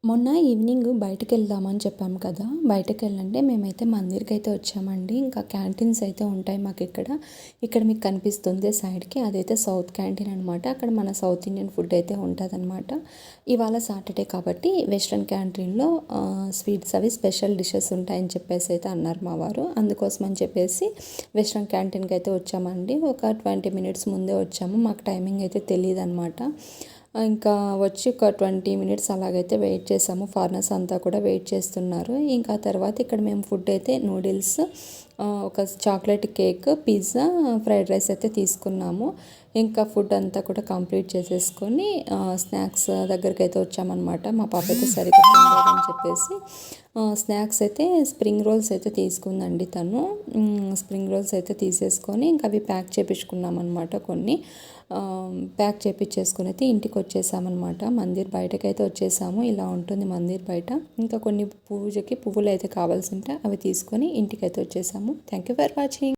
మొన్న ఈవినింగ్ బయటకెళ్దామని చెప్పాము కదా! బయటకెళ్ళంటే మేమైతే మందిర్‌కైతే వచ్చామండి. ఇంకా క్యాంటీన్స్ అయితే ఉంటాయి మాకిక్కడ. ఇక్కడ మీకు కనిపిస్తుంది సైడ్‌కి అదైతే సౌత్ క్యాంటీన్ అనమాట. అక్కడ మన సౌత్ ఇండియన్ ఫుడ్ అయితే ఉంటదనమాట. ఇవాళ సాటర్డే కాబట్టి వెస్టర్న్ క్యాంటీన్‌లో స్వీట్స్ అవి స్పెషల్ డిషెస్ ఉంటాయని చెప్పేసి అయితే అన్నారు మా వారు. అందుకోసం అని చెప్పేసి వెస్టర్న్ క్యాంటీన్‌కి అయితే వచ్చామండి. ఒక 20 మినిట్స్ ముందే వచ్చాము. మాకు టైమింగ్ అయితే తెలీదనమాట. ఇంకా వచ్చి ఒక 20 మినిట్స్ అలాగైతే వెయిట్ చేసాము. ఫారినర్స్ అంతా కూడా వెయిట్ చేస్తున్నారు. ఇంకా తర్వాత ఇక్కడ మేము ఫుడ్ అయితే నూడిల్స్, ఒక chocolate cake, pizza, fried rice అయితే తీసుకున్నాము. ఇంకా ఫుడ్ అంతా కూడా కంప్లీట్ చేసేసుకొని స్నాక్స్ దగ్గరికి అయితే వచ్చామన్నమాట. మా పాప అయితే సరిగ్గా తినలేదని చెప్పేసి స్నాక్స్ అయితే స్ప్రింగ్ రోల్స్ అయితే తీసుకుందండి తను. స్ప్రింగ్ రోల్స్ అయితే తీసేసుకొని ఇంకా అవి ప్యాక్ చేపించుకున్నాం అనమాట. కొన్ని ప్యాక్ చేపించేసుకొని అయితే ఇంటికి వచ్చేసామన్నమాట. మందిర్ బయటకైతే వచ్చేసాము. ఇలా ఉంటుంది మందిర్ బయట. ఇంకా కొన్ని పూజకి పువ్వులు అయితే కావాల్సి ఉంటే అవి తీసుకొని ఇంటికైతే వచ్చేసాము. Thank you for watching.